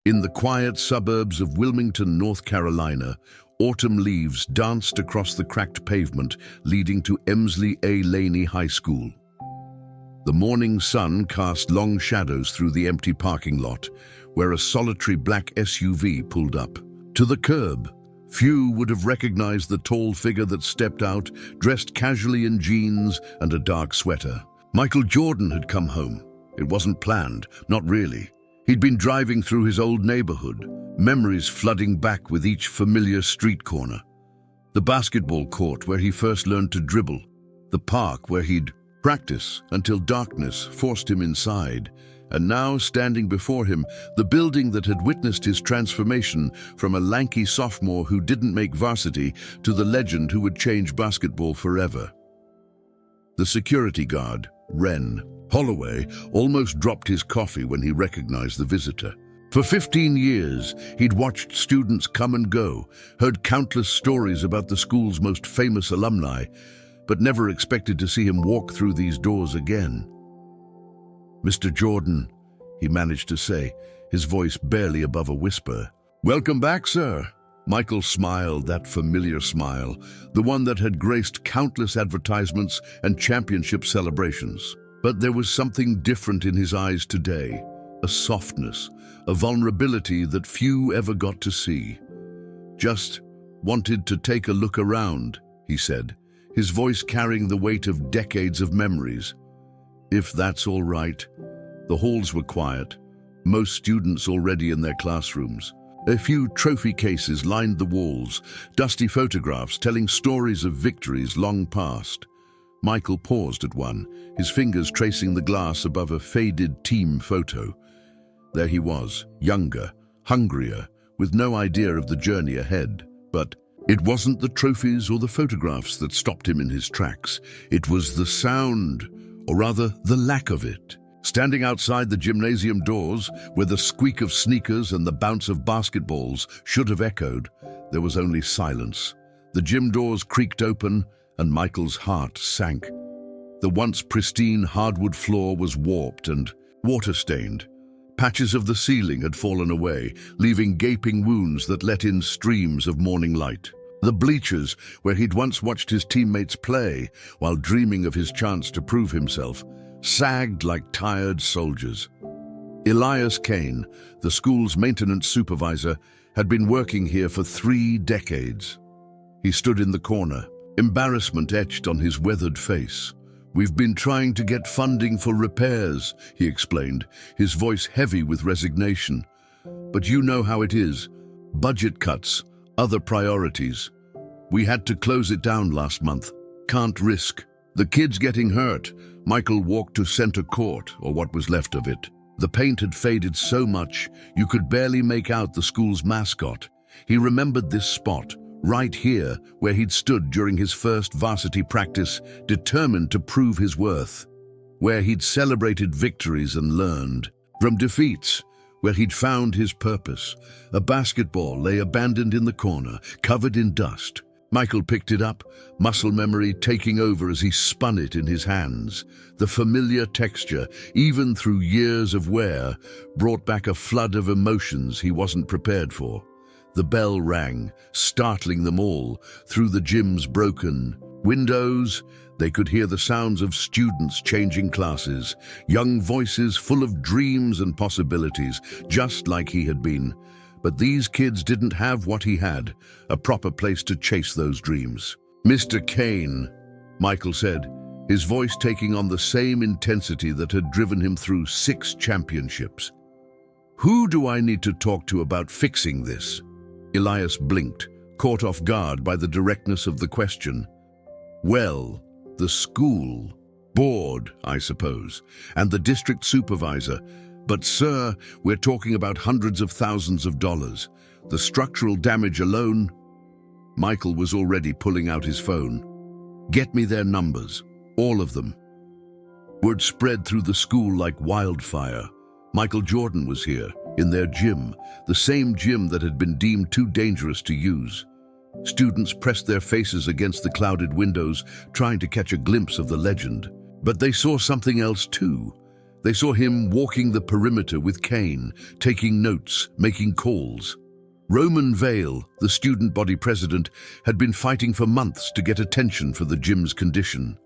In the quiet suburbs of Wilmington, North Carolina, autumn leaves danced across the cracked pavement leading to Emsley A. Laney High School. The morning sun cast long shadows through the empty parking lot, where a solitary black SUV pulled up. To the curb, few would have recognized the tall figure that stepped out, dressed casually in jeans and a dark sweater. Michael Jordan had come home. It wasn't planned, not really. He'd been driving through his old neighborhood, memories flooding back with each familiar street corner. The basketball court where he first learned to dribble, the park where he'd practice until darkness forced him inside, and now standing before him, the building that had witnessed his transformation from a lanky sophomore who didn't make varsity to the legend who would change basketball forever. The security guard, Ren Holloway, almost dropped his coffee when he recognized the visitor. For 15 years, he'd watched students come and go, heard countless stories about the school's most famous alumni, but never expected to see him walk through these doors again. "Mr. Jordan," he managed to say, his voice barely above a whisper. "Welcome back, sir." Michael smiled, that familiar smile, the one that had graced countless advertisements and championship celebrations. But there was something different in his eyes today, a softness, a vulnerability that few ever got to see. "Just wanted to take a look around," he said, his voice carrying the weight of decades of memories. "If that's all right." The halls were quiet, most students already in their classrooms. A few trophy cases lined the walls, dusty photographs telling stories of victories long past. Michael paused at one, his fingers tracing the glass above a faded team photo. There he was, younger, hungrier, with no idea of the journey ahead. But it wasn't the trophies or the photographs that stopped him in his tracks. It was the sound, or rather the lack of it. Standing outside the gymnasium doors, where the squeak of sneakers and the bounce of basketballs should have echoed, there was only silence. The gym doors creaked open, and Michael's heart sank. The once pristine hardwood floor was warped and water-stained. Patches of the ceiling had fallen away, leaving gaping wounds that let in streams of morning light. The bleachers, where he'd once watched his teammates play while dreaming of his chance to prove himself, sagged like tired soldiers. Elias Kane, the school's maintenance supervisor, had been working here for 3 decades. He stood in the corner, embarrassment etched on his weathered face. "We've been trying to get funding for repairs," he explained, his voice heavy with resignation. "But you know how it is. Budget cuts, other priorities. We had to close it down last month. Can't risk. The kids getting hurt." Michael walked to center court, or what was left of it. The paint had faded so much you could barely make out the school's mascot. He remembered this spot, right here, where he'd stood during his first varsity practice, determined to prove his worth. Where he'd celebrated victories and learned from defeats, where he'd found his purpose. A basketball lay abandoned in the corner, covered in dust. Michael picked it up, muscle memory taking over as he spun it in his hands. The familiar texture, even through years of wear, brought back a flood of emotions he wasn't prepared for. The bell rang, startling them all. Through the gym's broken windows, they could hear the sounds of students changing classes, young voices full of dreams and possibilities, just like he had been. But these kids didn't have what he had, a proper place to chase those dreams. "Mr. Kane," Michael said, his voice taking on the same intensity that had driven him through 6 championships. "Who do I need to talk to about fixing this?" Elias blinked, caught off guard by the directness of the question. "Well, the school board, I suppose, and the district supervisor. But sir, we're talking about hundreds of thousands of dollars. The structural damage alone..." Michael was already pulling out his phone. "Get me their numbers, all of them." Word spread through the school like wildfire. Michael Jordan was here, in their gym, the same gym that had been deemed too dangerous to use. Students pressed their faces against the clouded windows, trying to catch a glimpse of the legend. But they saw something else too. They saw him walking the perimeter with Kane, taking notes, making calls. Roman Vale, the student body president, had been fighting for months to get attention for the gym's condition.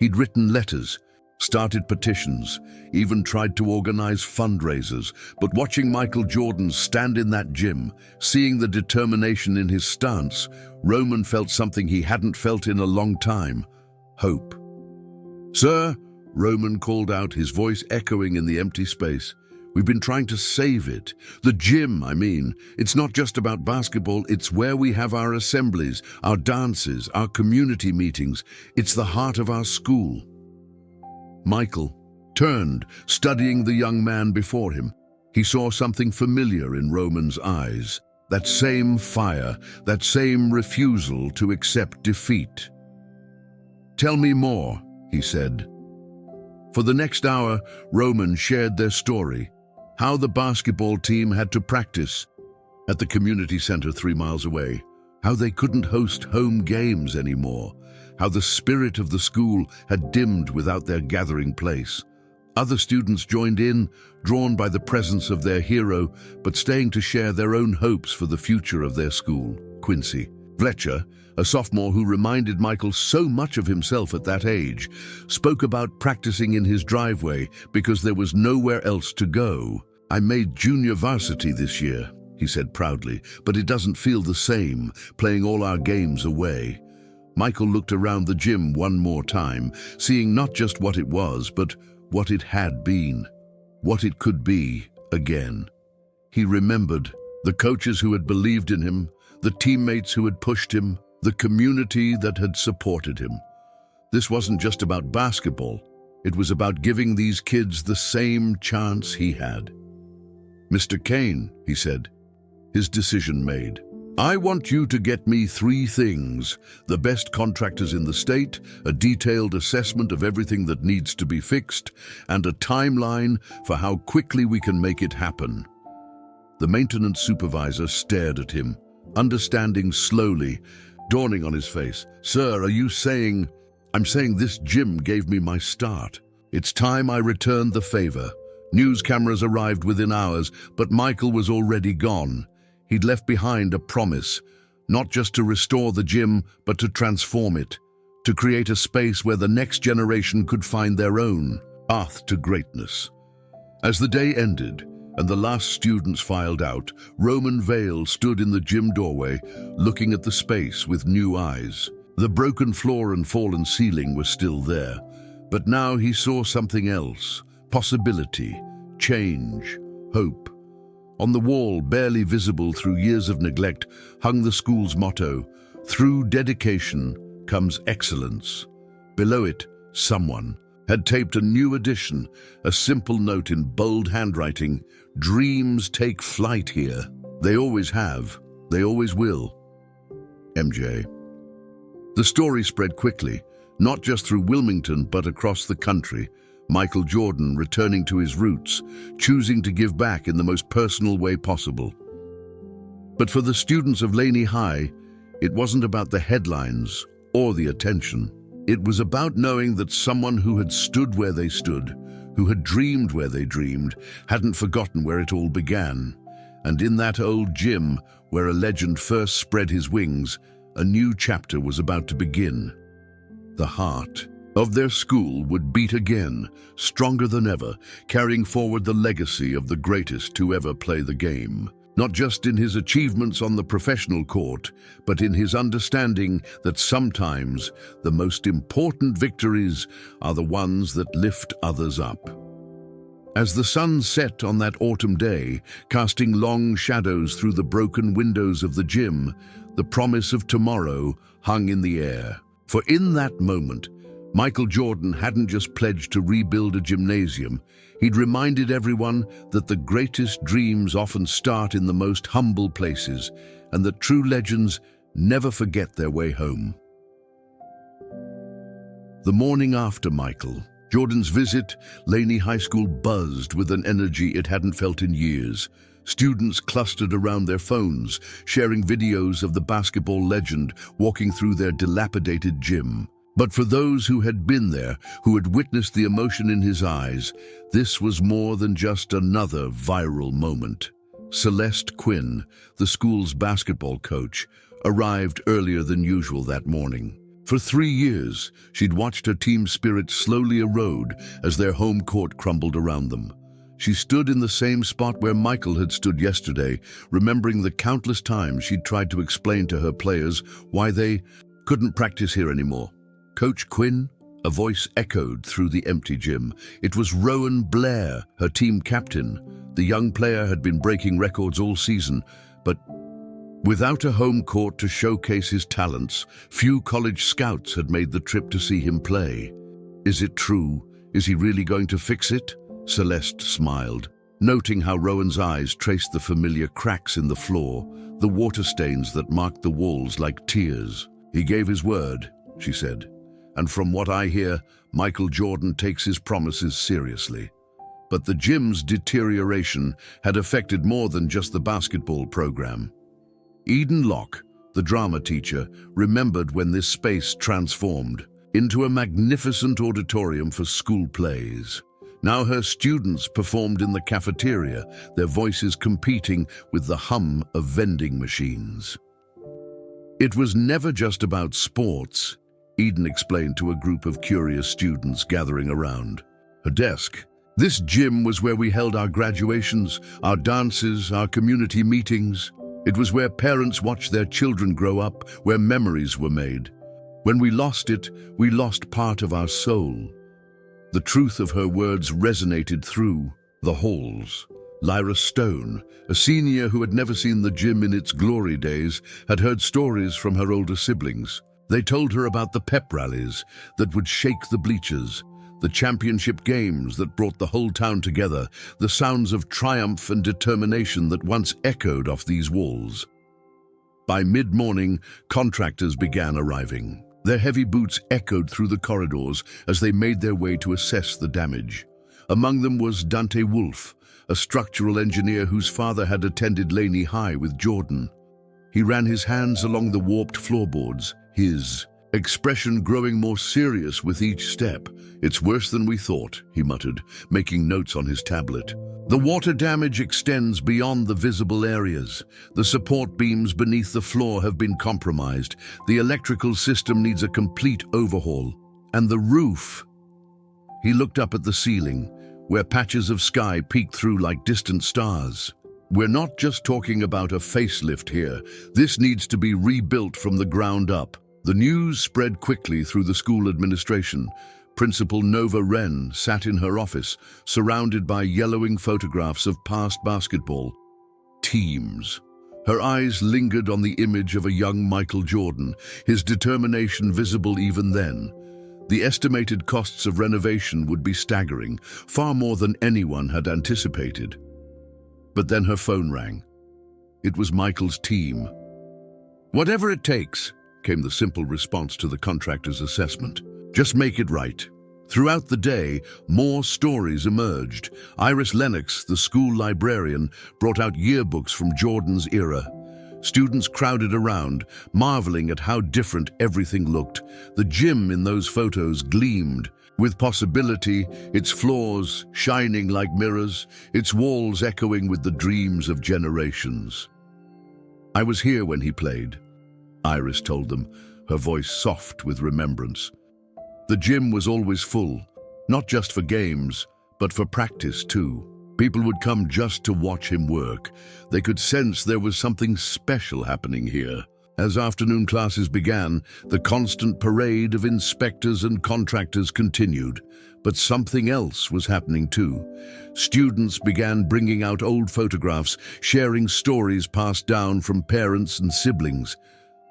He'd written letters, started petitions, even tried to organize fundraisers, but watching Michael Jordan stand in that gym, seeing the determination in his stance, Roman felt something he hadn't felt in a long time: hope. "Sir," Roman called out, his voice echoing in the empty space, "we've been trying to save it. The gym, I mean. It's not just about basketball, it's where we have our assemblies, our dances, our community meetings. It's the heart of our school." Michael turned, studying the young man before him. He saw something familiar in Roman's eyes. That same fire, that same refusal to accept defeat. "Tell me more," he said. For the next hour, Roman shared their story. How the basketball team had to practice at the community center 3 miles away. How they couldn't host home games anymore. How the spirit of the school had dimmed without their gathering place. Other students joined in, drawn by the presence of their hero, but staying to share their own hopes for the future of their school. Quincy Fletcher, a sophomore who reminded Michael so much of himself at that age, spoke about practicing in his driveway because there was nowhere else to go. "I made junior varsity this year," he said proudly, "but it doesn't feel the same, playing all our games away." Michael looked around the gym one more time, seeing not just what it was, but what it had been, what it could be again. He remembered the coaches who had believed in him, the teammates who had pushed him, the community that had supported him. This wasn't just about basketball. It was about giving these kids the same chance he had. "Mr. Kane," he said, his decision made, "I want you to get me 3 things: the best contractors in the state, a detailed assessment of everything that needs to be fixed, and a timeline for how quickly we can make it happen." The maintenance supervisor stared at him, understanding slowly, dawning on his face. "Sir, are you saying—" "I'm saying this gym gave me my start. It's time I returned the favor." News cameras arrived within hours, but Michael was already gone. He'd left behind a promise, not just to restore the gym, but to transform it, to create a space where the next generation could find their own path to greatness. As the day ended and the last students filed out, Roman Vale stood in the gym doorway, looking at the space with new eyes. The broken floor and fallen ceiling were still there, but now he saw something else: possibility, change, hope. On the wall, barely visible through years of neglect, hung the school's motto: "Through dedication comes excellence." Below it, someone had taped a new edition, a simple note in bold handwriting: "Dreams take flight here. They always have. They always will. MJ." The story spread quickly, not just through Wilmington, but across the country. Michael Jordan returning to his roots, choosing to give back in the most personal way possible. But for the students of Laney High, it wasn't about the headlines or the attention. It was about knowing that someone who had stood where they stood, who had dreamed where they dreamed, hadn't forgotten where it all began. And in that old gym, where a legend first spread his wings, a new chapter was about to begin. The heart of their school would beat again, stronger than ever, carrying forward the legacy of the greatest to ever play the game. Not just in his achievements on the professional court, but in his understanding that sometimes the most important victories are the ones that lift others up. As the sun set on that autumn day, casting long shadows through the broken windows of the gym, the promise of tomorrow hung in the air. For in that moment, Michael Jordan hadn't just pledged to rebuild a gymnasium. He'd reminded everyone that the greatest dreams often start in the most humble places, and that true legends never forget their way home. The morning after Michael Jordan's visit, Laney High School buzzed with an energy it hadn't felt in years. Students clustered around their phones, sharing videos of the basketball legend walking through their dilapidated gym. But for those who had been there, who had witnessed the emotion in his eyes, this was more than just another viral moment. Celeste Quinn, the school's basketball coach, arrived earlier than usual that morning. For 3 years, she'd watched her team's spirit slowly erode as their home court crumbled around them. She stood in the same spot where Michael had stood yesterday, remembering the countless times she'd tried to explain to her players why they couldn't practice here anymore. "Coach Quinn?" A voice echoed through the empty gym. It was Rowan Blair, her team captain. The young player had been breaking records all season, but without a home court to showcase his talents, few college scouts had made the trip to see him play. "Is it true? Is he really going to fix it?" Celeste smiled, noting how Rowan's eyes traced the familiar cracks in the floor, the water stains that marked the walls like tears. "He gave his word," she said. "And from what I hear, Michael Jordan takes his promises seriously." But the gym's deterioration had affected more than just the basketball program. Eden Locke, the drama teacher, remembered when this space transformed into a magnificent auditorium for school plays. Now her students performed in the cafeteria, their voices competing with the hum of vending machines. It was never just about sports, Eden explained to a group of curious students gathering around her desk. "This gym was where we held our graduations, our dances, our community meetings. It was where parents watched their children grow up, where memories were made. When we lost it, we lost part of our soul." The truth of her words resonated through the halls. Lyra Stone, a senior who had never seen the gym in its glory days, had heard stories from her older siblings. They told her about the pep rallies that would shake the bleachers, the championship games that brought the whole town together, the sounds of triumph and determination that once echoed off these walls. By mid-morning, contractors began arriving. Their heavy boots echoed through the corridors as they made their way to assess the damage. Among them was Dante Wolfe, a structural engineer whose father had attended Laney High with Jordan. He ran his hands along the warped floorboards, his expression growing more serious with each step. "It's worse than we thought," he muttered, making notes on his tablet. "The water damage extends beyond the visible areas. The support beams beneath the floor have been compromised. The electrical system needs a complete overhaul. And the roof." He looked up at the ceiling, where patches of sky peeked through like distant stars. "We're not just talking about a facelift here. This needs to be rebuilt from the ground up." The news spread quickly through the school administration. Principal Nova Wren sat in her office, surrounded by yellowing photographs of past basketball teams. Her eyes lingered on the image of a young Michael Jordan, his determination visible even then. The estimated costs of renovation would be staggering, far more than anyone had anticipated. But then her phone rang. It was Michael's team. "Whatever it takes," came the simple response to the contractor's assessment. "Just make it right." Throughout the day, more stories emerged. Iris Lennox, the school librarian, brought out yearbooks from Jordan's era. Students crowded around, marveling at how different everything looked. The gym in those photos gleamed with possibility, its floors shining like mirrors, its walls echoing with the dreams of generations. "I was here when he played," Iris told them, her voice soft with remembrance. The gym was always full, not just for games, but for practice too. People would come just to watch him work. They could sense there was something special happening here. As afternoon classes began, the constant parade of inspectors and contractors continued. But something else was happening too. Students began bringing out old photographs, sharing stories passed down from parents and siblings.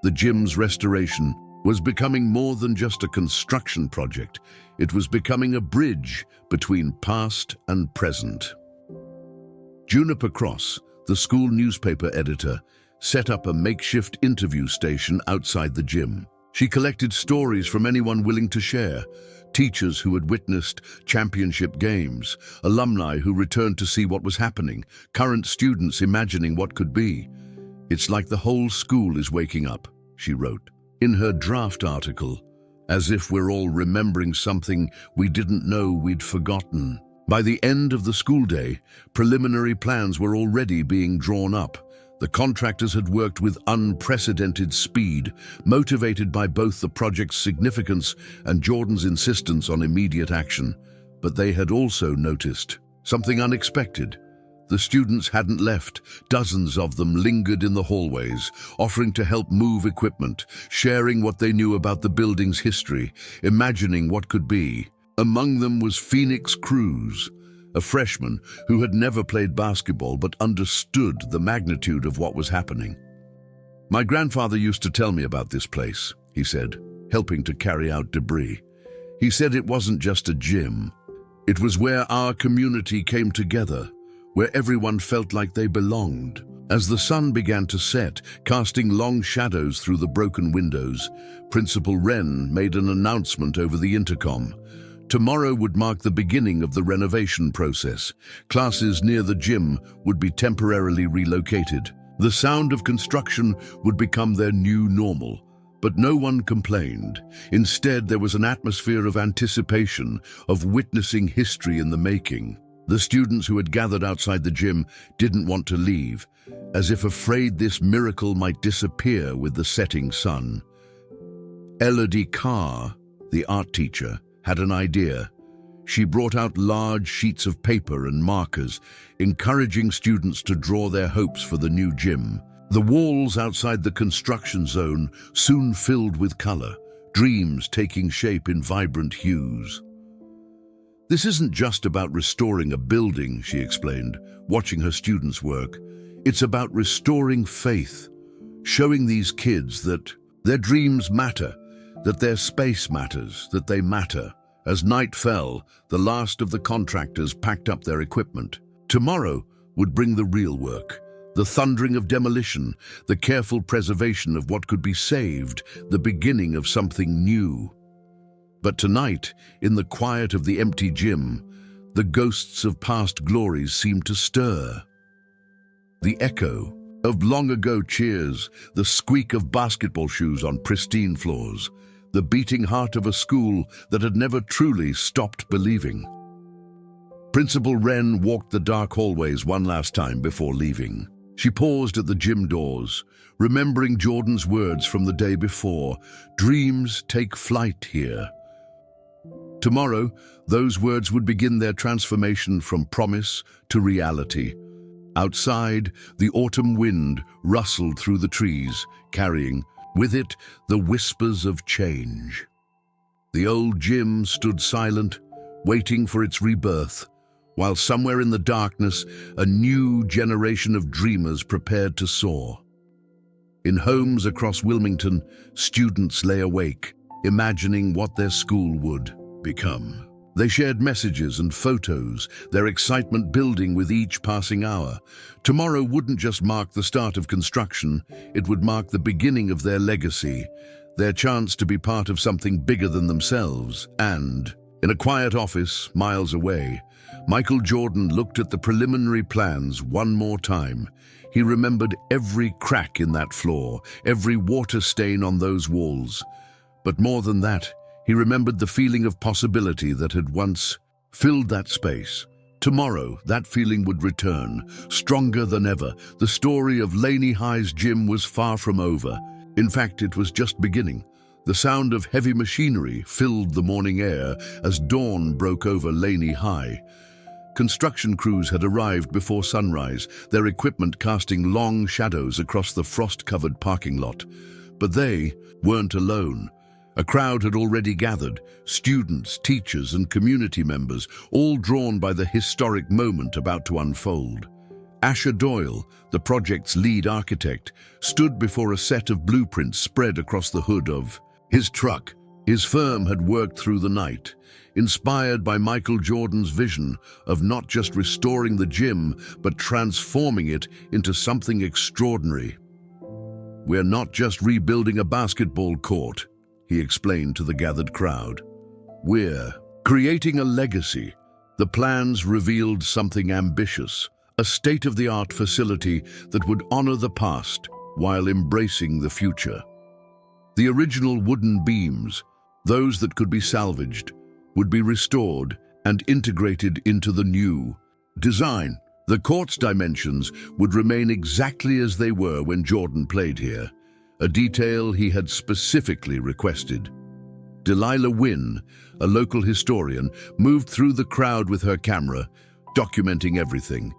The gym's restoration was becoming more than just a construction project. It was becoming a bridge between past and present. Juniper Cross, the school newspaper editor, set up a makeshift interview station outside the gym. She collected stories from anyone willing to share: teachers who had witnessed championship games, alumni who returned to see what was happening, current students imagining what could be. "It's like the whole school is waking up," she wrote in her draft article, as if we're all remembering something we didn't know we'd forgotten. By the end of the school day, preliminary plans were already being drawn up. The contractors had worked with unprecedented speed, motivated by both the project's significance and Jordan's insistence on immediate action. But they had also noticed something unexpected. The students hadn't left. Dozens of them lingered in the hallways, offering to help move equipment, sharing what they knew about the building's history, imagining what could be. Among them was Phoenix Cruz, a freshman who had never played basketball but understood the magnitude of what was happening. "My grandfather used to tell me about this place," he said, helping to carry out debris. "He said it wasn't just a gym. It was where our community came together, where everyone felt like they belonged." As the sun began to set, casting long shadows through the broken windows, Principal Wren made an announcement over the intercom. Tomorrow would mark the beginning of the renovation process. Classes near the gym would be temporarily relocated. The sound of construction would become their new normal. But no one complained. Instead, there was an atmosphere of anticipation, of witnessing history in the making. The students who had gathered outside the gym didn't want to leave, as if afraid this miracle might disappear with the setting sun. Elodie Carr, the art teacher, had an idea. She brought out large sheets of paper and markers, encouraging students to draw their hopes for the new gym. The walls outside the construction zone soon filled with color, dreams taking shape in vibrant hues. "This isn't just about restoring a building," she explained, watching her students work. "It's about restoring faith, showing these kids that their dreams matter, that their space matters, that they matter." As night fell, the last of the contractors packed up their equipment. Tomorrow would bring the real work, the thundering of demolition, the careful preservation of what could be saved, the beginning of something new. But tonight, in the quiet of the empty gym, the ghosts of past glories seemed to stir. The echo of long-ago cheers, the squeak of basketball shoes on pristine floors, the beating heart of a school that had never truly stopped believing. Principal Wren walked the dark hallways one last time before leaving. She paused at the gym doors, remembering Jordan's words from the day before, "Dreams take flight here." Tomorrow, those words would begin their transformation from promise to reality. Outside, the autumn wind rustled through the trees, carrying with it the whispers of change. The old gym stood silent, waiting for its rebirth, while somewhere in the darkness, a new generation of dreamers prepared to soar. In homes across Wilmington, students lay awake, imagining what their school would become. They shared messages and photos, their excitement building with each passing hour. Tomorrow wouldn't just mark the start of construction, it would mark the beginning of their legacy, their chance to be part of something bigger than themselves. And, in a quiet office miles away, Michael Jordan looked at the preliminary plans one more time. He remembered every crack in that floor, every water stain on those walls. But more than that, he remembered the feeling of possibility that had once filled that space. Tomorrow, that feeling would return, stronger than ever. The story of Laney High's gym was far from over. In fact, it was just beginning. The sound of heavy machinery filled the morning air as dawn broke over Laney High. Construction crews had arrived before sunrise, their equipment casting long shadows across the frost-covered parking lot. But they weren't alone. A crowd had already gathered, students, teachers, and community members, all drawn by the historic moment about to unfold. Asher Doyle, the project's lead architect, stood before a set of blueprints spread across the hood of his truck. His firm had worked through the night, inspired by Michael Jordan's vision of not just restoring the gym, but transforming it into something extraordinary. "We're not just rebuilding a basketball court," he explained to the gathered crowd. "We're creating a legacy." The plans revealed something ambitious, a state-of-the-art facility that would honor the past while embracing the future. The original wooden beams, Those that could be salvaged would be restored and integrated into the new design. The court's dimensions would remain exactly as they were when Jordan played here, a detail he had specifically requested. Delilah Wynne, a local historian, moved through the crowd with her camera, documenting everything.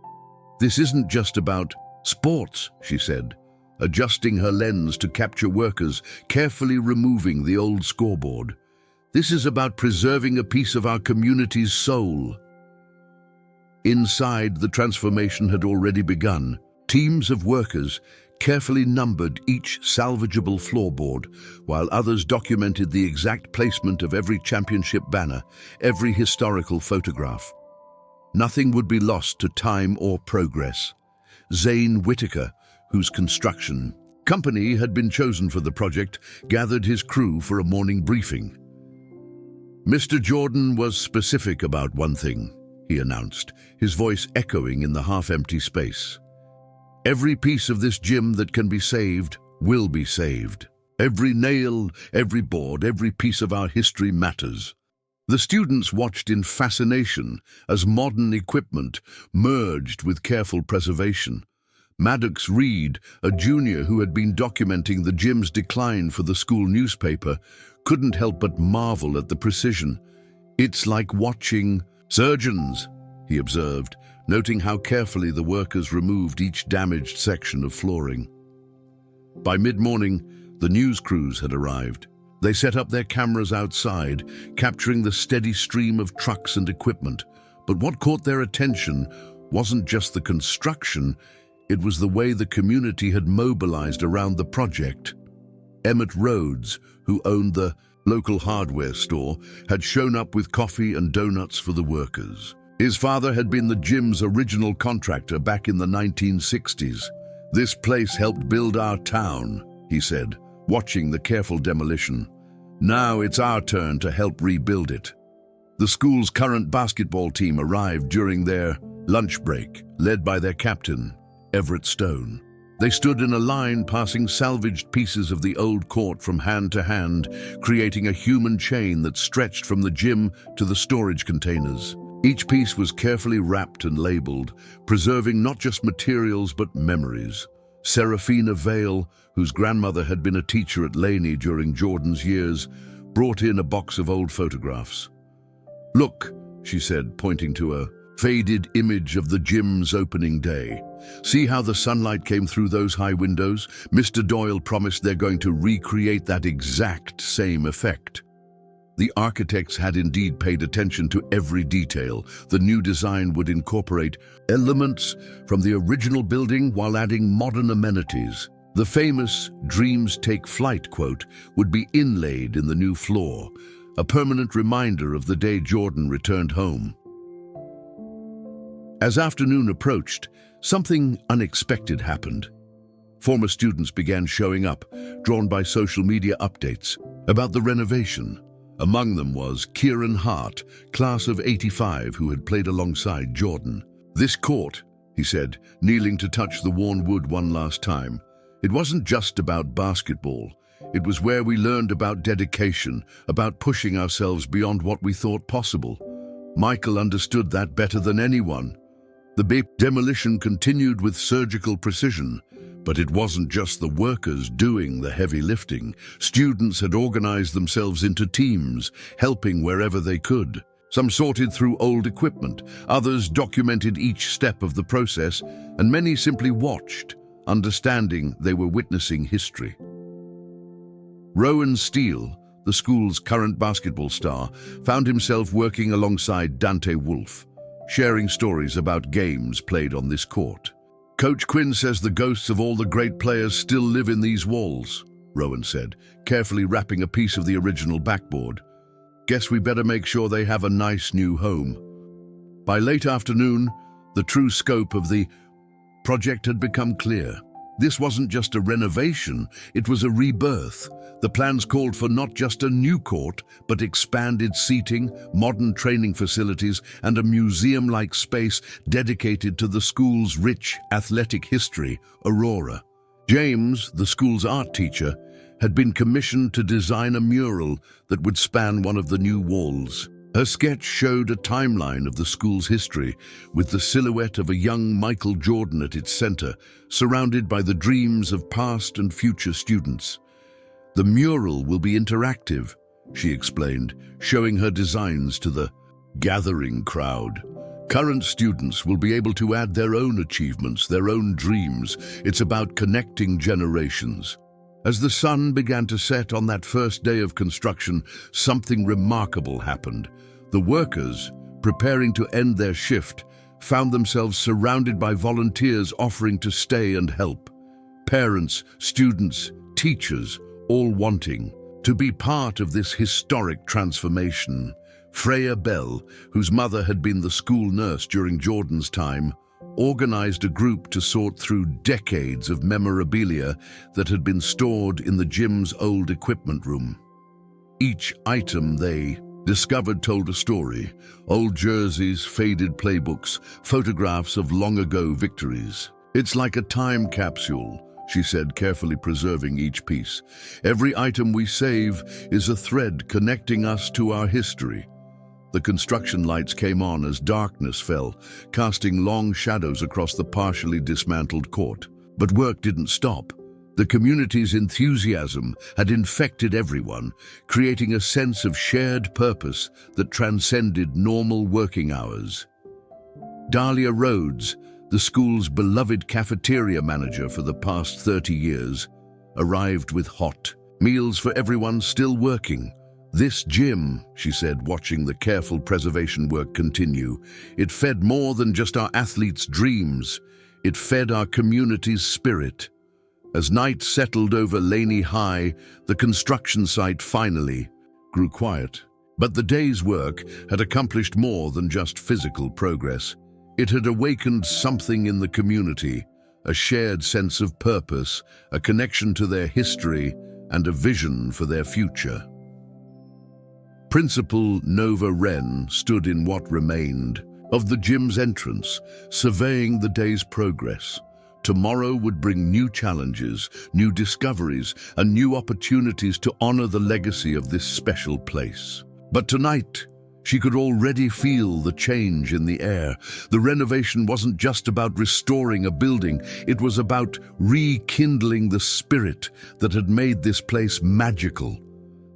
"This isn't just about sports," she said, adjusting her lens to capture workers, carefully removing the old scoreboard. "This is about preserving a piece of our community's soul." Inside, the transformation had already begun. Teams of workers carefully numbered each salvageable floorboard, while others documented the exact placement of every championship banner, every historical photograph. Nothing would be lost to time or progress. Zane Whitaker, whose construction company had been chosen for the project, gathered his crew for a morning briefing. "Mr. Jordan was specific about one thing," he announced, his voice echoing in the half-empty space. "Every piece of this gym that can be saved will be saved. Every nail, every board, every piece of our history matters." The students watched in fascination as modern equipment merged with careful preservation. Maddox Reed, a junior who had been documenting the gym's decline for the school newspaper, couldn't help but marvel at the precision. "It's like watching surgeons," he observed, noting how carefully the workers removed each damaged section of flooring. By mid-morning, the news crews had arrived. They set up their cameras outside, capturing the steady stream of trucks and equipment. But what caught their attention wasn't just the construction, it was the way the community had mobilized around the project. Emmett Rhodes, who owned the local hardware store, had shown up with coffee and donuts for the workers. His father had been the gym's original contractor back in the 1960s. "This place helped build our town," he said, watching the careful demolition. "Now it's our turn to help rebuild it." The school's current basketball team arrived during their lunch break, led by their captain, Everett Stone. They stood in a line, passing salvaged pieces of the old court from hand to hand, creating a human chain that stretched from the gym to the storage containers. Each piece was carefully wrapped and labeled, preserving not just materials but memories. Serafina Vale, whose grandmother had been a teacher at Laney during Jordan's years, brought in a box of old photographs. "Look," she said, pointing to a faded image of the gym's opening day. "See how the sunlight came through those high windows? Mr. Doyle promised they're going to recreate that exact same effect." The architects had indeed paid attention to every detail. The new design would incorporate elements from the original building while adding modern amenities. The famous "Dreams Take Flight" quote would be inlaid in the new floor, a permanent reminder of the day Jordan returned home. As afternoon approached, something unexpected happened. Former students began showing up, drawn by social media updates about the renovation. Among them was Kieran Hart, class of '85, who had played alongside Jordan. "This court," he said, kneeling to touch the worn wood one last time. "It wasn't just about basketball. It was where we learned about dedication, about pushing ourselves beyond what we thought possible. Michael understood that better than anyone." The demolition continued with surgical precision, but it wasn't just the workers doing the heavy lifting. Students had organized themselves into teams, helping wherever they could. Some sorted through old equipment, others documented each step of the process, and many simply watched, understanding they were witnessing history. Rowan Steele, the school's current basketball star, found himself working alongside Dante Wolfe, sharing stories about games played on this court. "Coach Quinn says the ghosts of all the great players still live in these walls," Rowan said, carefully wrapping a piece of the original backboard. "Guess we better make sure they have a nice new home." By late afternoon, the true scope of the project had become clear. This wasn't just a renovation, it was a rebirth. The plans called for not just a new court, but expanded seating, modern training facilities, and a museum-like space dedicated to the school's rich athletic history, Aurora. James, the school's art teacher, had been commissioned to design a mural that would span one of the new walls. Her sketch showed a timeline of the school's history, with the silhouette of a young Michael Jordan at its center, surrounded by the dreams of past and future students. "The mural will be interactive," she explained, showing her designs to the gathering crowd. "Current students will be able to add their own achievements, their own dreams. It's about connecting generations." As the sun began to set on that first day of construction, something remarkable happened. The workers, preparing to end their shift, found themselves surrounded by volunteers offering to stay and help. Parents, students, teachers, all wanting to be part of this historic transformation. Freya Bell, whose mother had been the school nurse during Jordan's time, organized a group to sort through decades of memorabilia that had been stored in the gym's old equipment room. Each item they discovered told a story: old jerseys, faded playbooks, photographs of long-ago victories. "It's like a time capsule," she said, carefully preserving each piece. "Every item we save is a thread connecting us to our history." The construction lights came on as darkness fell, casting long shadows across the partially dismantled court. But work didn't stop. The community's enthusiasm had infected everyone, creating a sense of shared purpose that transcended normal working hours. Dahlia Rhodes, the school's beloved cafeteria manager for the past 30 years, arrived with hot meals for everyone still working. "This gym," she said, watching the careful preservation work continue, "it fed more than just our athletes' dreams. It fed our community's spirit." As night settled over Laney High, the construction site finally grew quiet. But the day's work had accomplished more than just physical progress. It had awakened something in the community, a shared sense of purpose, a connection to their history, and a vision for their future. Principal Nova Wren stood in what remained of the gym's entrance, surveying the day's progress. Tomorrow would bring new challenges, new discoveries, and new opportunities to honor the legacy of this special place. But tonight, she could already feel the change in the air. The renovation wasn't just about restoring a building, it was about rekindling the spirit that had made this place magical.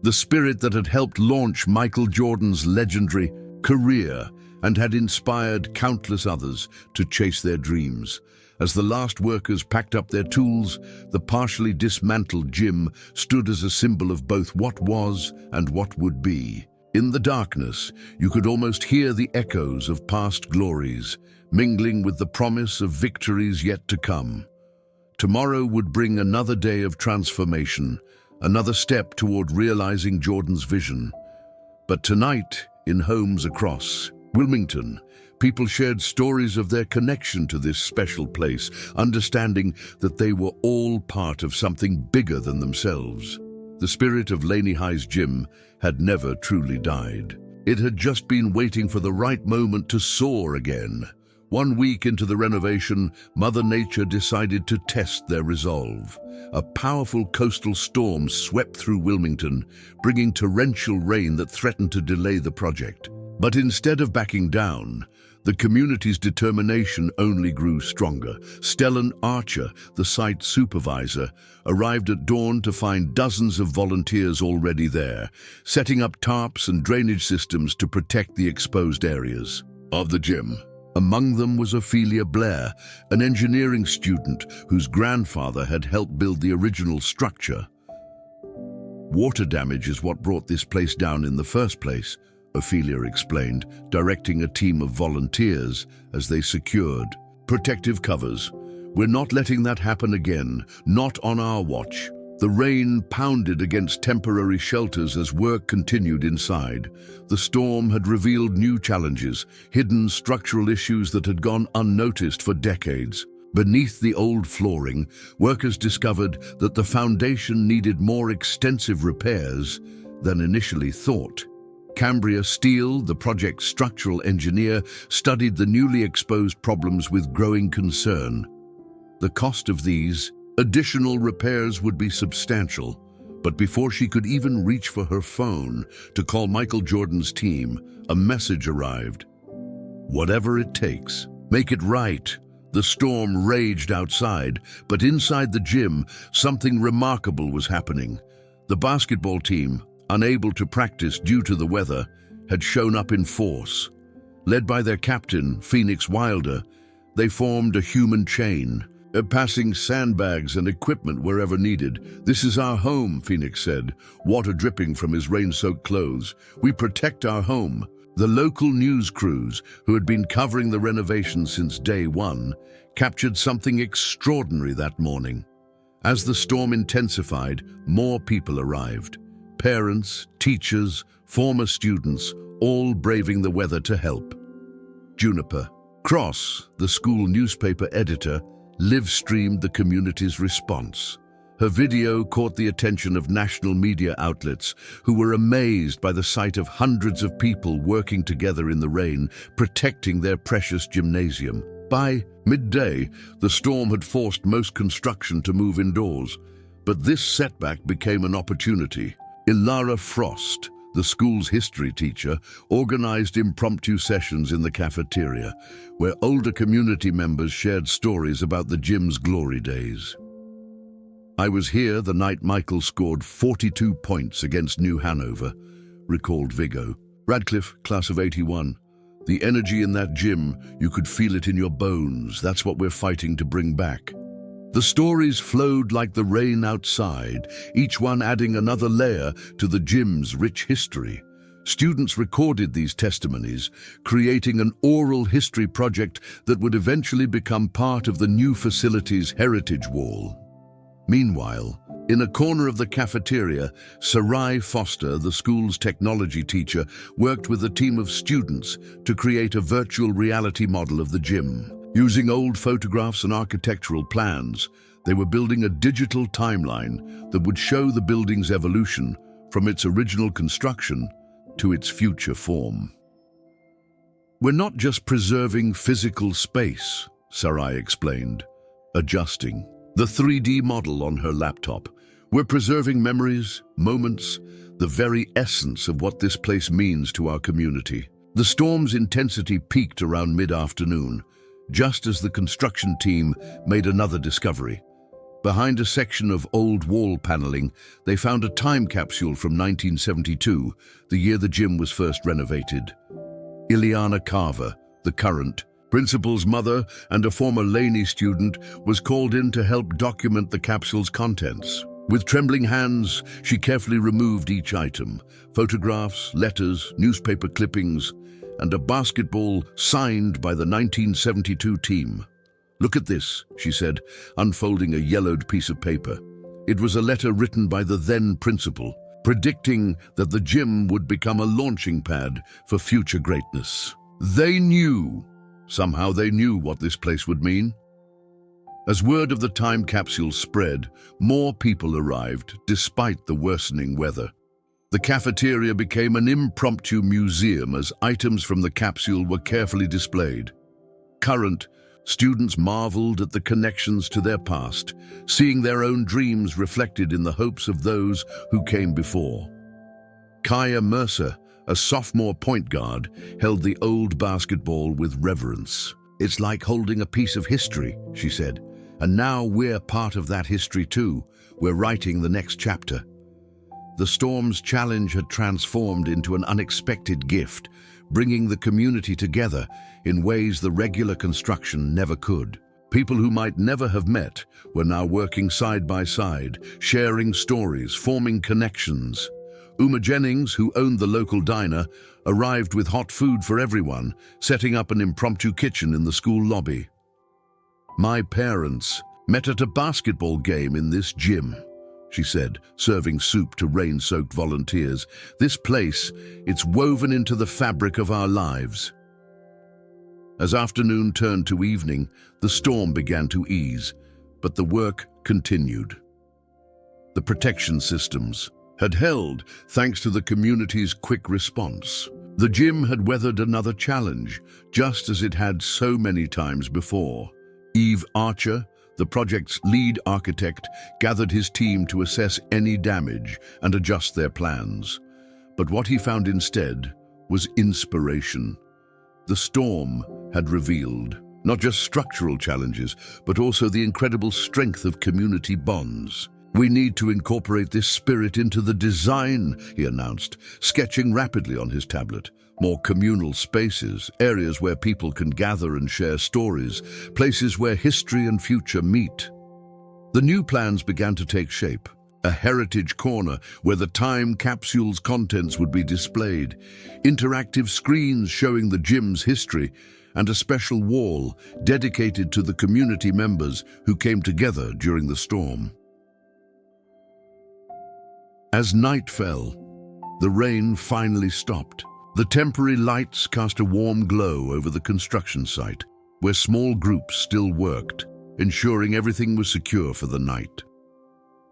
The spirit that had helped launch Michael Jordan's legendary career and had inspired countless others to chase their dreams. As the last workers packed up their tools, the partially dismantled gym stood as a symbol of both what was and what would be. In the darkness, you could almost hear the echoes of past glories, mingling with the promise of victories yet to come. Tomorrow would bring another day of transformation, another step toward realizing Jordan's vision. But tonight, in homes across Wilmington, people shared stories of their connection to this special place, understanding that they were all part of something bigger than themselves. The spirit of Laney High's gym had never truly died. It had just been waiting for the right moment to soar again. 1 week into the renovation, Mother Nature decided to test their resolve. A powerful coastal storm swept through Wilmington, bringing torrential rain that threatened to delay the project. But instead of backing down, the community's determination only grew stronger. Stellan Archer, the site supervisor, arrived at dawn to find dozens of volunteers already there, setting up tarps and drainage systems to protect the exposed areas of the gym. Among them was Ophelia Blair, an engineering student whose grandfather had helped build the original structure. "Water damage is what brought this place down in the first place," Ophelia explained, directing a team of volunteers as they secured protective covers. "We're not letting that happen again, not on our watch." The rain pounded against temporary shelters as work continued inside. The storm had revealed new challenges, hidden structural issues that had gone unnoticed for decades. Beneath the old flooring, workers discovered that the foundation needed more extensive repairs than initially thought. Cambria Steele, the project's structural engineer, studied the newly exposed problems with growing concern. The cost of these additional repairs would be substantial, But before she could even reach for her phone to call Michael Jordan's team, a message arrived. Whatever it takes, make it right. The storm raged outside, but inside the gym, something remarkable was happening. The basketball team, unable to practice due to the weather, had shown up in force. Led by their captain, Phoenix Wilder, they formed a human chain, passing sandbags and equipment wherever needed. "This is our home," Phoenix said, water dripping from his rain-soaked clothes. "We protect our home." The local news crews, who had been covering the renovation since day one, captured something extraordinary that morning. As the storm intensified, more people arrived. Parents, teachers, former students, all braving the weather to help. Juniper Cross, the school newspaper editor, live-streamed the community's response. Her video caught the attention of national media outlets, who were amazed by the sight of hundreds of people working together in the rain, protecting their precious gymnasium. By midday, the storm had forced most construction to move indoors, but this setback became an opportunity. Ilara Frost, the school's history teacher, organized impromptu sessions in the cafeteria, where older community members shared stories about the gym's glory days. "I was here the night Michael scored 42 points against New Hanover," recalled Vigo. "Radcliffe, class of 81. The energy in that gym, you could feel it in your bones. That's what we're fighting to bring back." The stories flowed like the rain outside, each one adding another layer to the gym's rich history. Students recorded these testimonies, creating an oral history project that would eventually become part of the new facility's heritage wall. Meanwhile, in a corner of the cafeteria, Sarai Foster, the school's technology teacher, worked with a team of students to create a virtual reality model of the gym. Using old photographs and architectural plans, they were building a digital timeline that would show the building's evolution from its original construction to its future form. "We're not just preserving physical space," Sarai explained, adjusting the 3D model on her laptop. "We're preserving memories, moments, the very essence of what this place means to our community." The storm's intensity peaked around mid-afternoon, just as the construction team made another discovery. Behind a section of old wall paneling, they found a time capsule from 1972, the year the gym was first renovated. Ileana Carver, the current principal's mother and a former Laney student, was called in to help document the capsule's contents. With trembling hands, she carefully removed each item: photographs, letters, newspaper clippings, and a basketball signed by the 1972 team. "Look at this," she said, unfolding a yellowed piece of paper. It was a letter written by the then principal, predicting that the gym would become a launching pad for future greatness. Somehow they knew what this place would mean. As word of the time capsule spread, more people arrived despite the worsening weather. The cafeteria became an impromptu museum as items from the capsule were carefully displayed. Current students marveled at the connections to their past, seeing their own dreams reflected in the hopes of those who came before. Kaya Mercer, a sophomore point guard, held the old basketball with reverence. "It's like holding a piece of history," she said, "and now we're part of that history too. We're writing the next chapter." The storm's challenge had transformed into an unexpected gift, bringing the community together in ways the regular construction never could. People who might never have met were now working side by side, sharing stories, forming connections. Uma Jennings, who owned the local diner, arrived with hot food for everyone, setting up an impromptu kitchen in the school lobby. "My parents met at a basketball game in this gym," she said, serving soup to rain-soaked volunteers. "This place, it's woven into the fabric of our lives." As afternoon turned to evening, the storm began to ease, but the work continued. The protection systems had held thanks to the community's quick response. The gym had weathered another challenge, just as it had so many times before. Eve Archer, The project's lead architect gathered his team to assess any damage and adjust their plans. But what he found instead was inspiration. The storm had revealed not just structural challenges, but also the incredible strength of community bonds. "We need to incorporate this spirit into the design," he announced, sketching rapidly on his tablet. "More communal spaces, areas where people can gather and share stories, places where history and future meet." The new plans began to take shape. A heritage corner where the time capsule's contents would be displayed, interactive screens showing the gym's history, and a special wall dedicated to the community members who came together during the storm. As night fell, the rain finally stopped. The temporary lights cast a warm glow over the construction site, where small groups still worked, ensuring everything was secure for the night.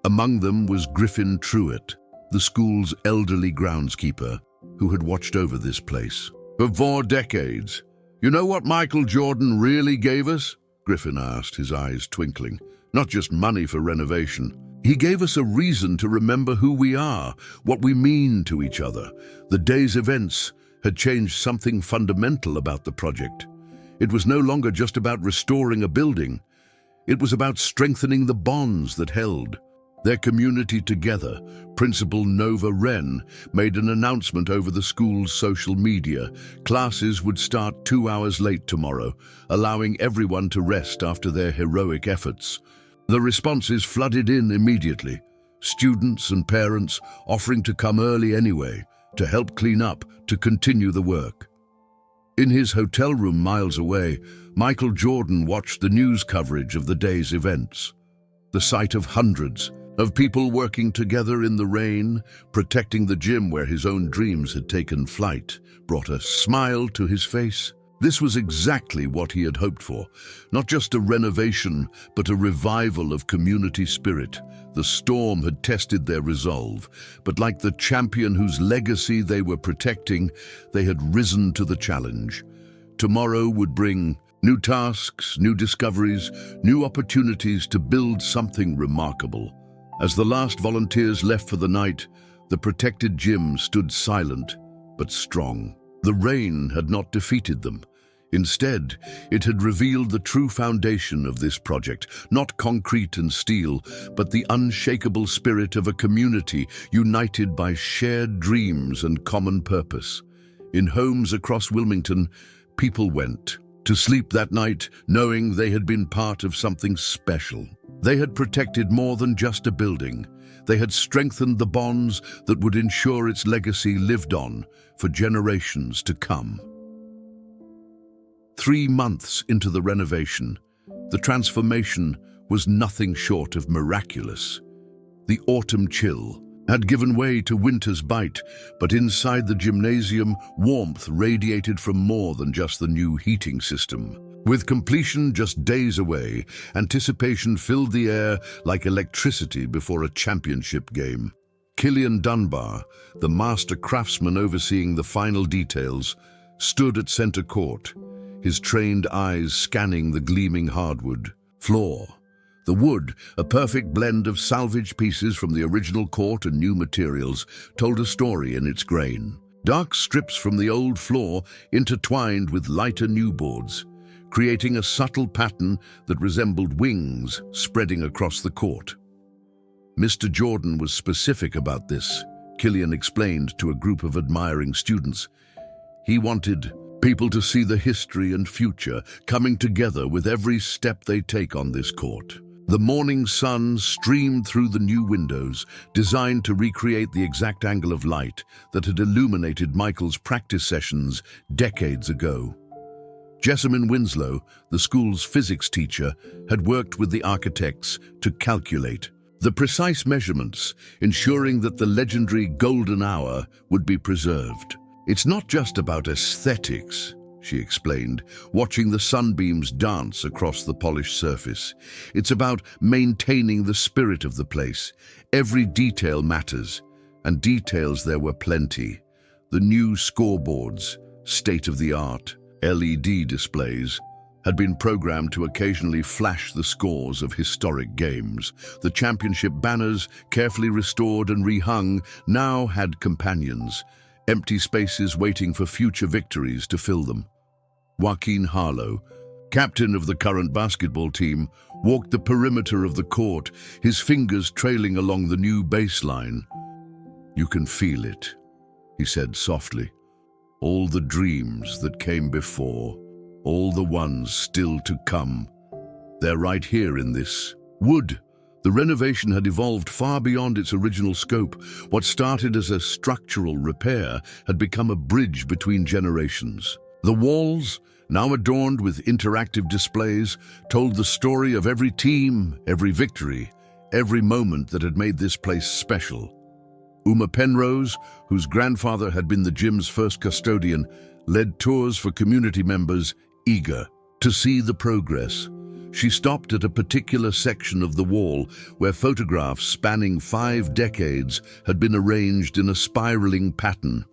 Among them was Griffin Truitt, the school's elderly groundskeeper, who had watched over this place for 4 decades. "You know what Michael Jordan really gave us?" Griffin asked, his eyes twinkling. "Not just money for renovation. He gave us a reason to remember who we are, what we mean to each other." The day's events had changed something fundamental about the project. It was no longer just about restoring a building. It was about strengthening the bonds that held their community together. Principal Nova Wren made an announcement over the school's social media. Classes would start 2 hours late tomorrow, allowing everyone to rest after their heroic efforts. The responses flooded in immediately, students and parents offering to come early anyway, to help clean up, to continue the work. In his hotel room miles away, Michael Jordan watched the news coverage of the day's events. The sight of hundreds of people working together in the rain, protecting the gym where his own dreams had taken flight, brought a smile to his face. This was exactly what he had hoped for. Not just a renovation, but a revival of community spirit. The storm had tested their resolve, but like the champion whose legacy they were protecting, they had risen to the challenge. Tomorrow would bring new tasks, new discoveries, new opportunities to build something remarkable. As the last volunteers left for the night, the protected gym stood silent but strong. The rain had not defeated them. Instead, it had revealed the true foundation of this project, not concrete and steel, but the unshakable spirit of a community united by shared dreams and common purpose. In homes across Wilmington, people went to sleep that night knowing they had been part of something special. They had protected more than just a building. They had strengthened the bonds that would ensure its legacy lived on for generations to come. 3 months into the renovation, the transformation was nothing short of miraculous. The autumn chill had given way to winter's bite, but inside the gymnasium, warmth radiated from more than just the new heating system. With completion just days away, anticipation filled the air like electricity before a championship game. Killian Dunbar, the master craftsman overseeing the final details, stood at center court, his trained eyes scanning the gleaming hardwood floor. The wood, a perfect blend of salvage pieces from the original court and new materials, told a story in its grain. Dark strips from the old floor intertwined with lighter new boards, creating a subtle pattern that resembled wings spreading across the court. Mr. Jordan was specific about this, Killian explained to a group of admiring students. He wanted people to see the history and future coming together with every step they take on this court. The morning sun streamed through the new windows, designed to recreate the exact angle of light that had illuminated Michael's practice sessions decades ago. Jessamine Winslow, the school's physics teacher, had worked with the architects to calculate the precise measurements, ensuring that the legendary golden hour would be preserved. "It's not just about aesthetics," she explained, watching the sunbeams dance across the polished surface. "It's about maintaining the spirit of the place. Every detail matters, and details there were plenty. The new scoreboards, state-of-the-art LED displays, had been programmed to occasionally flash the scores of historic games. The championship banners, carefully restored and rehung, now had companions, empty spaces waiting for future victories to fill them. Joaquin Harlow, captain of the current basketball team, walked the perimeter of the court, his fingers trailing along the new baseline. "You can feel it," he said softly. "All the dreams that came before, all the ones still to come. They're right here in this wood." The renovation had evolved far beyond its original scope. What started as a structural repair had become a bridge between generations. The walls, now adorned with interactive displays, told the story of every team, every victory, every moment that had made this place special. Uma Penrose, whose grandfather had been the gym's first custodian, led tours for community members eager to see the progress. She stopped at a particular section of the wall where photographs spanning 5 decades had been arranged in a spiraling pattern.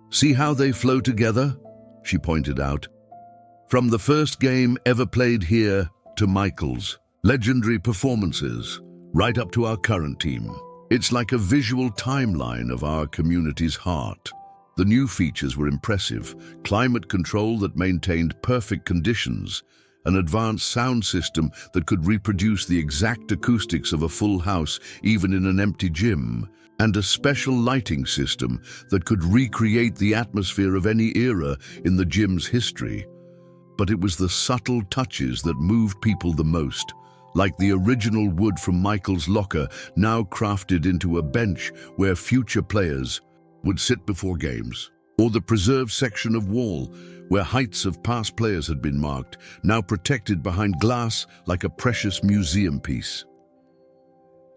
"See how they flow together?" she pointed out. "From the first game ever played here to Michael's legendary performances, right up to our current team. It's like a visual timeline of our community's heart." The new features were impressive: climate control that maintained perfect conditions, an advanced sound system that could reproduce the exact acoustics of a full house even in an empty gym, and a special lighting system that could recreate the atmosphere of any era in the gym's history. But it was the subtle touches that moved people the most, like the original wood from Michael's locker, now crafted into a bench where future players would sit before games, or the preserved section of wall where heights of past players had been marked, now protected behind glass like a precious museum piece.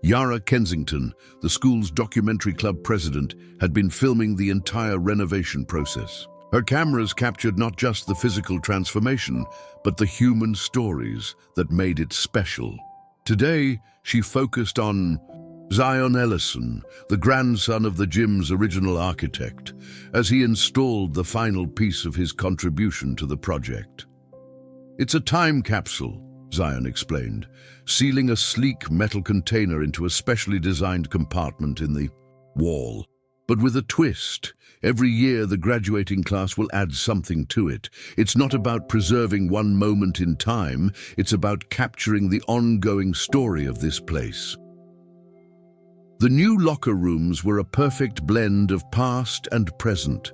Yara Kensington, the school's documentary club president, had been filming the entire renovation process. Her cameras captured not just the physical transformation, but the human stories that made it special. Today, she focused on Zion Ellison, the grandson of the gym's original architect, as he installed the final piece of his contribution to the project. "It's a time capsule," Zion explained, sealing a sleek metal container into a specially designed compartment in the wall. But with a twist, every year the graduating class will add something to it. It's not about preserving one moment in time, it's about capturing the ongoing story of this place. The new locker rooms were a perfect blend of past and present.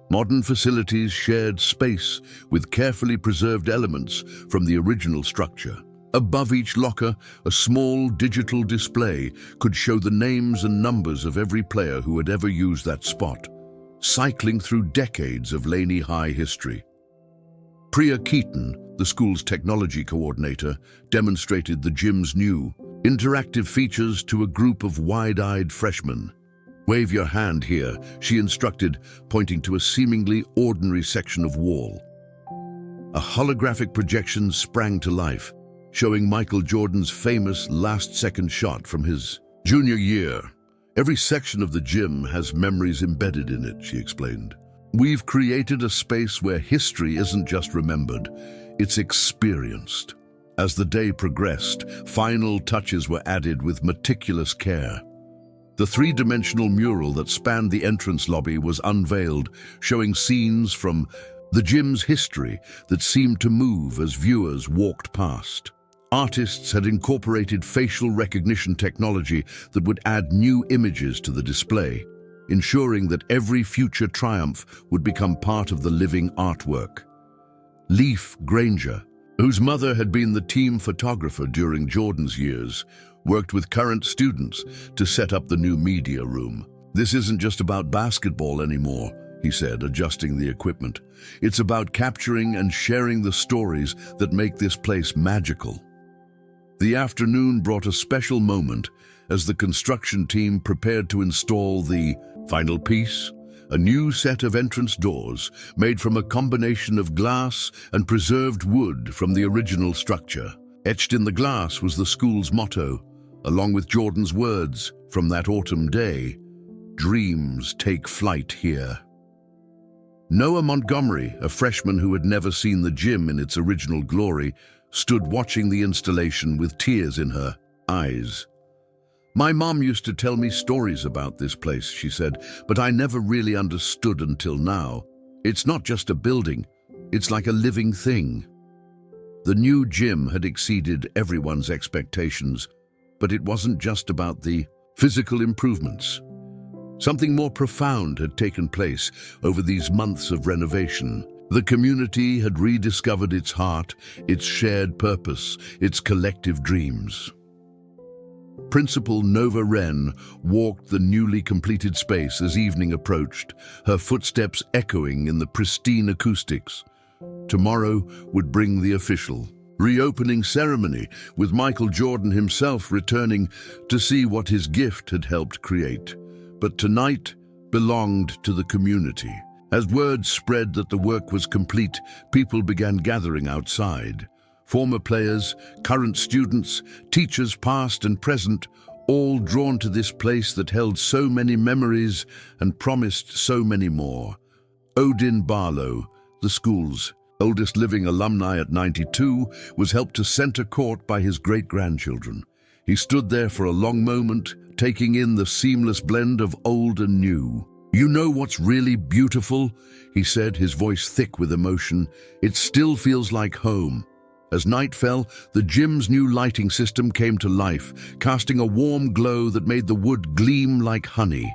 Modern facilities shared space with carefully preserved elements from the original structure. Above each locker, a small digital display could show the names and numbers of every player who had ever used that spot, cycling through decades of Laney High history. Priya Keaton, the school's technology coordinator, demonstrated the gym's new interactive features to a group of wide-eyed freshmen. "Wave your hand here," she instructed, pointing to a seemingly ordinary section of wall. A holographic projection sprang to life, showing Michael Jordan's famous last-second shot from his junior year. "Every section of the gym has memories embedded in it," she explained. "We've created a space where history isn't just remembered, it's experienced." As the day progressed, final touches were added with meticulous care. The 3-dimensional mural that spanned the entrance lobby was unveiled, showing scenes from the gym's history that seemed to move as viewers walked past. Artists had incorporated facial recognition technology that would add new images to the display, ensuring that every future triumph would become part of the living artwork. Leif Granger, whose mother had been the team photographer during Jordan's years, worked with current students to set up the new media room. "This isn't just about basketball anymore," he said, adjusting the equipment. "It's about capturing and sharing the stories that make this place magical." The afternoon brought a special moment as the construction team prepared to install the final piece, a new set of entrance doors made from a combination of glass and preserved wood from the original structure. Etched in the glass was the school's motto, along with Jordan's words from that autumn day, "Dreams take flight here." Noah Montgomery, a freshman who had never seen the gym in its original glory, stood watching the installation with tears in her eyes. "My mom used to tell me stories about this place," she said, "but I never really understood until now. It's not just a building, it's like a living thing." The new gym had exceeded everyone's expectations, but it wasn't just about the physical improvements. Something more profound had taken place over these months of renovation. The community had rediscovered its heart, its shared purpose, its collective dreams. Principal Nova Wren walked the newly completed space as evening approached, her footsteps echoing in the pristine acoustics. Tomorrow would bring the official reopening ceremony, with Michael Jordan himself returning to see what his gift had helped create. But tonight belonged to the community. As word spread that the work was complete, people began gathering outside. Former players, current students, teachers past and present, all drawn to this place that held so many memories and promised so many more. Odin Barlow, the school's oldest living alumni at 92, was helped to center court by his great-grandchildren. He stood there for a long moment, taking in the seamless blend of old and new. "You know what's really beautiful?" he said, his voice thick with emotion. "It still feels like home." As night fell, the gym's new lighting system came to life, casting a warm glow that made the wood gleam like honey.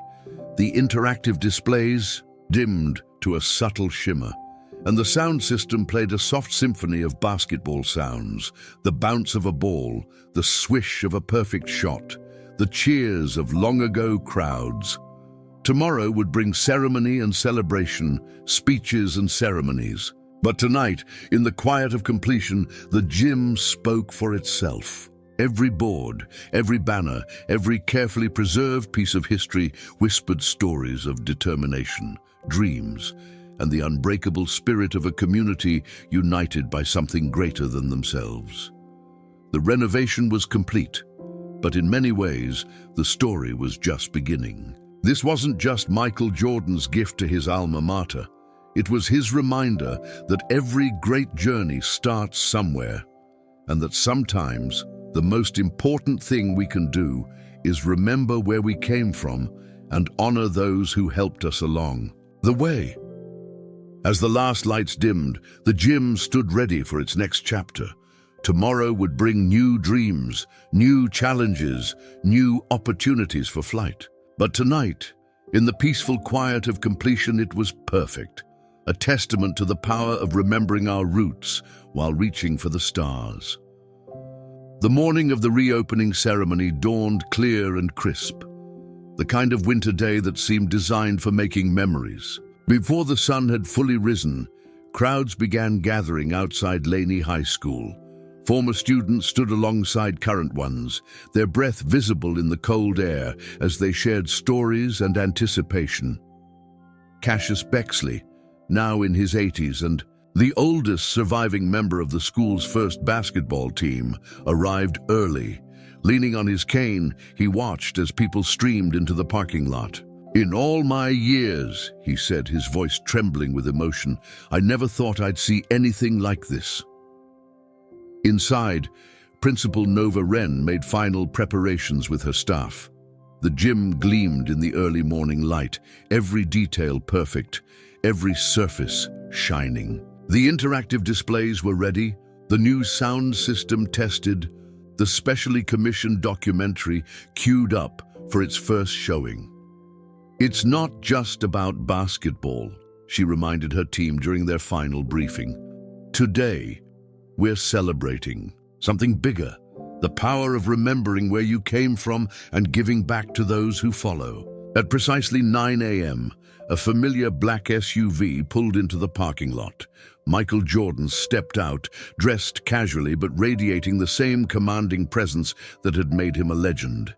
The interactive displays dimmed to a subtle shimmer, and the sound system played a soft symphony of basketball sounds, the bounce of a ball, the swish of a perfect shot, the cheers of long-ago crowds. Tomorrow would bring ceremony and celebration, speeches and ceremonies. But tonight, in the quiet of completion, the gym spoke for itself. Every board, every banner, every carefully preserved piece of history whispered stories of determination, dreams, and the unbreakable spirit of a community united by something greater than themselves. The renovation was complete, but in many ways, the story was just beginning. This wasn't just Michael Jordan's gift to his alma mater. It was his reminder that every great journey starts somewhere, and that sometimes the most important thing we can do is remember where we came from and honor those who helped us along the way. As the last lights dimmed, the gym stood ready for its next chapter. Tomorrow would bring new dreams, new challenges, new opportunities for flight. But tonight, in the peaceful quiet of completion, it was perfect. A testament to the power of remembering our roots while reaching for the stars. The morning of the reopening ceremony dawned clear and crisp, the kind of winter day that seemed designed for making memories. Before the sun had fully risen, crowds began gathering outside Laney High School. Former students stood alongside current ones, their breath visible in the cold air as they shared stories and anticipation. Cassius Bexley, now in his 80s and the oldest surviving member of the school's first basketball team, arrived early. Leaning on his cane, he watched as people streamed into the parking lot. "In all my years," he said, his voice trembling with emotion, "I never thought I'd see anything like this." Inside, Principal Nova Wren made final preparations with her staff. The gym gleamed in the early morning light, every detail perfect, every surface shining. The interactive displays were ready, the new sound system tested, the specially commissioned documentary queued up for its first showing. "It's not just about basketball," she reminded her team during their final briefing. "Today, we're celebrating something bigger, the power of remembering where you came from and giving back to those who follow." At precisely 9 a.m., a familiar black SUV pulled into the parking lot. Michael Jordan stepped out, dressed casually but radiating the same commanding presence that had made him a legend.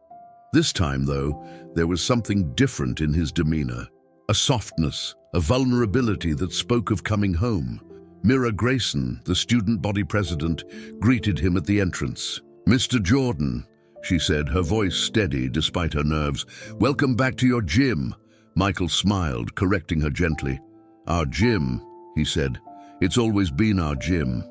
This time, though, there was something different in his demeanor. A softness, a vulnerability that spoke of coming home. Mira Grayson, the student body president, greeted him at the entrance. "Mr. Jordan," she said, her voice steady despite her nerves, "welcome back to your gym." Michael smiled, correcting her gently. "Our gym," he said. "It's always been our gym."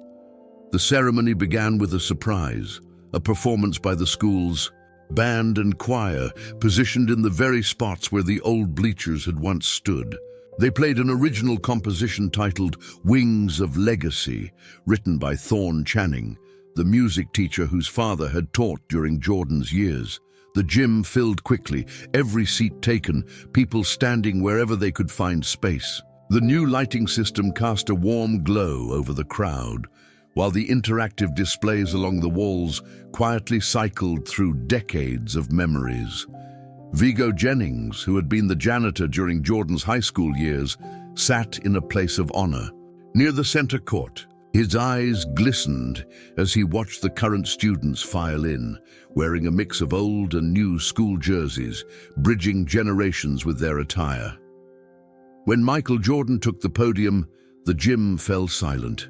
The ceremony began with a surprise, a performance by the school's band and choir, positioned in the very spots where the old bleachers had once stood. They played an original composition titled "Wings of Legacy," written by Thorne Channing, the music teacher whose father had taught during Jordan's years. The gym filled quickly, every seat taken, people standing wherever they could find space. The new lighting system cast a warm glow over the crowd, while the interactive displays along the walls quietly cycled through decades of memories. Vigo Jennings, who had been the janitor during Jordan's high school years, sat in a place of honor, near the center court. His eyes glistened as he watched the current students file in, wearing a mix of old and new school jerseys, bridging generations with their attire. When Michael Jordan took the podium, the gym fell silent.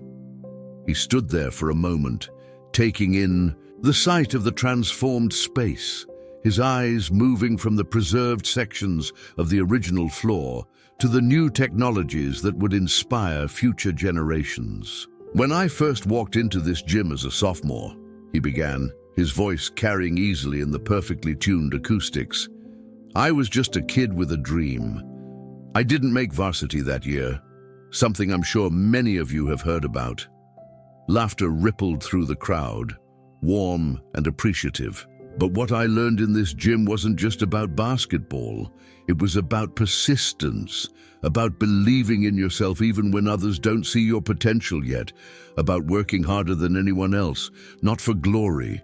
He stood there for a moment, taking in the sight of the transformed space, his eyes moving from the preserved sections of the original floor to the new technologies that would inspire future generations. "When I first walked into this gym as a sophomore," he began, his voice carrying easily in the perfectly tuned acoustics, "I was just a kid with a dream. I didn't make varsity that year, something I'm sure many of you have heard about." Laughter rippled through the crowd, warm and appreciative. "But what I learned in this gym wasn't just about basketball. It was about persistence, about believing in yourself even when others don't see your potential yet, about working harder than anyone else, not for glory,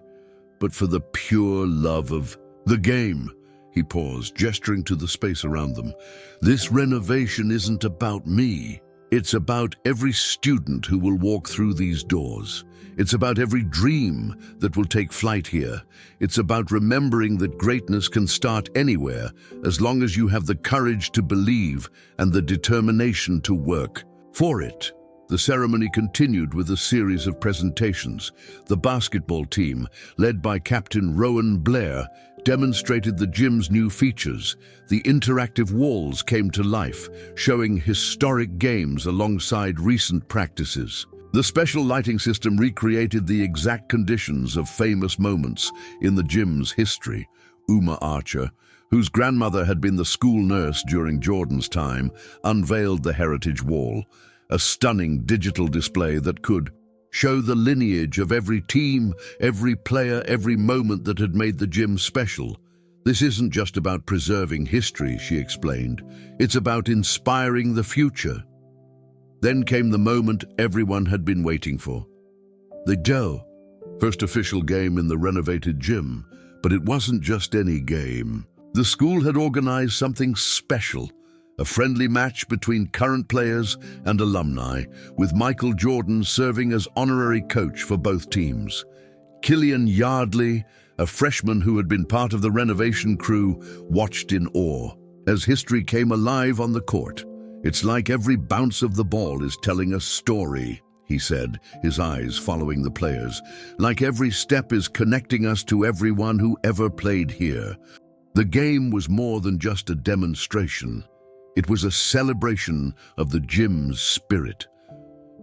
but for the pure love of the game." He paused, gesturing to the space around them. "This renovation isn't about me. It's about every student who will walk through these doors. It's about every dream that will take flight here. It's about remembering that greatness can start anywhere, as long as you have the courage to believe and the determination to work for it." The ceremony continued with a series of presentations. The basketball team, led by Captain Rowan Blair, demonstrated the gym's new features. The interactive walls came to life, showing historic games alongside recent practices. The special lighting system recreated the exact conditions of famous moments in the gym's history. Uma Archer, whose grandmother had been the school nurse during Jordan's time, unveiled the heritage wall, a stunning digital display that could show the lineage of every team, every player, every moment that had made the gym special. "This isn't just about preserving history," she explained. "It's about inspiring the future." Then came the moment everyone had been waiting for. The first official game in the renovated gym. But it wasn't just any game. The school had organized something special, a friendly match between current players and alumni, with Michael Jordan serving as honorary coach for both teams. Killian Yardley, a freshman who had been part of the renovation crew, watched in awe as history came alive on the court. "It's like every bounce of the ball is telling a story," he said, his eyes following the players. "Like every step is connecting us to everyone who ever played here." The game was more than just a demonstration. It was a celebration of the gym's spirit.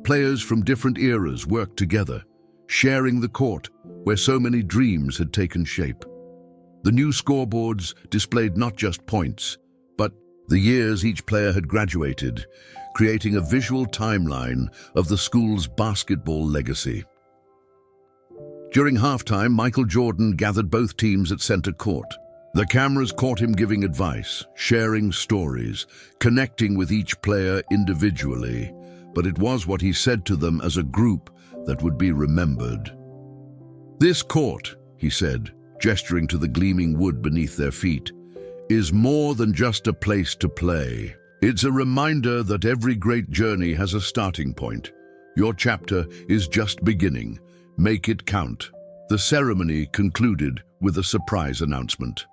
Players from different eras worked together, sharing the court where so many dreams had taken shape. The new scoreboards displayed not just points, but the years each player had graduated, creating a visual timeline of the school's basketball legacy. During halftime, Michael Jordan gathered both teams at center court. The cameras caught him giving advice, sharing stories, connecting with each player individually, but it was what he said to them as a group that would be remembered. "This court," he said, gesturing to the gleaming wood beneath their feet, "is more than just a place to play. It's a reminder that every great journey has a starting point. Your chapter is just beginning. Make it count." The ceremony concluded with a surprise announcement.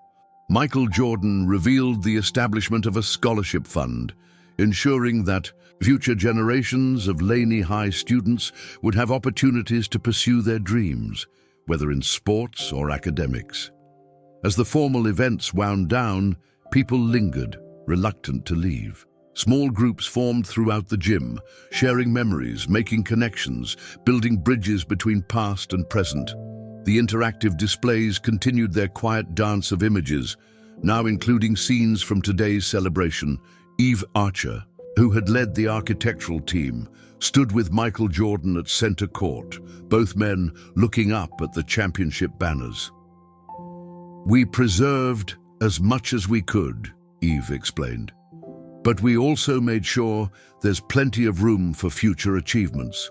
Michael Jordan revealed the establishment of a scholarship fund, ensuring that future generations of Laney High students would have opportunities to pursue their dreams, whether in sports or academics. As the formal events wound down, people lingered, reluctant to leave. Small groups formed throughout the gym, sharing memories, making connections, building bridges between past and present. The interactive displays continued their quiet dance of images, now including scenes from today's celebration. Eve Archer, who had led the architectural team, stood with Michael Jordan at center court, both men looking up at the championship banners. "We preserved as much as we could," Eve explained. "But we also made sure there's plenty of room for future achievements."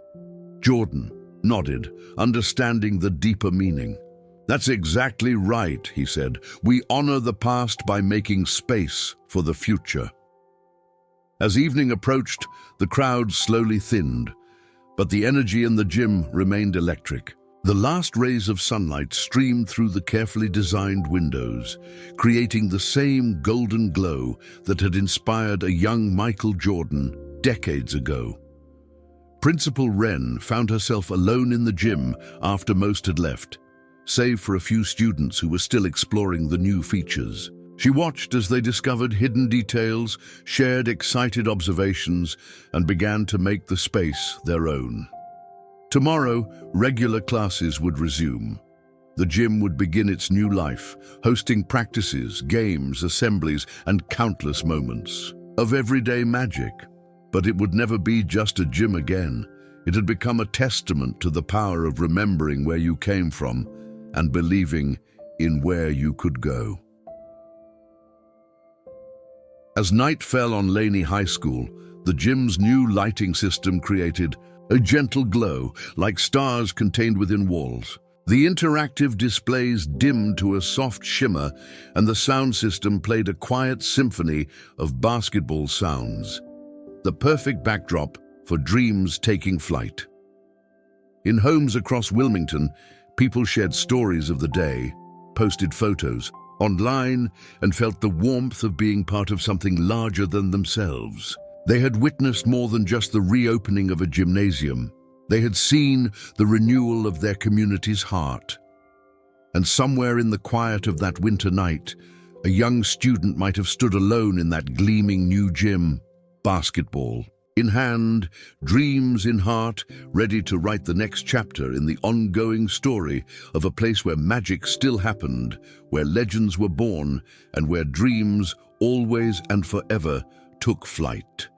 Jordan nodded, understanding the deeper meaning. "That's exactly right," he said. "We honor the past by making space for the future." As evening approached, the crowd slowly thinned, but the energy in the gym remained electric. The last rays of sunlight streamed through the carefully designed windows, creating the same golden glow that had inspired a young Michael Jordan decades ago. Principal Wren found herself alone in the gym after most had left, save for a few students who were still exploring the new features. She watched as they discovered hidden details, shared excited observations, and began to make the space their own. Tomorrow, regular classes would resume. The gym would begin its new life, hosting practices, games, assemblies, and countless moments of everyday magic. But it would never be just a gym again. It had become a testament to the power of remembering where you came from and believing in where you could go. As night fell on Laney High School, the gym's new lighting system created a gentle glow, like stars contained within walls. The interactive displays dimmed to a soft shimmer, and the sound system played a quiet symphony of basketball sounds. The perfect backdrop for dreams taking flight. In homes across Wilmington, people shared stories of the day, posted photos online, and felt the warmth of being part of something larger than themselves. They had witnessed more than just the reopening of a gymnasium. They had seen the renewal of their community's heart. And somewhere in the quiet of that winter night, a young student might have stood alone in that gleaming new gym, basketball in hand, dreams in heart, ready to write the next chapter in the ongoing story of a place where magic still happened, where legends were born, and where dreams always and forever took flight.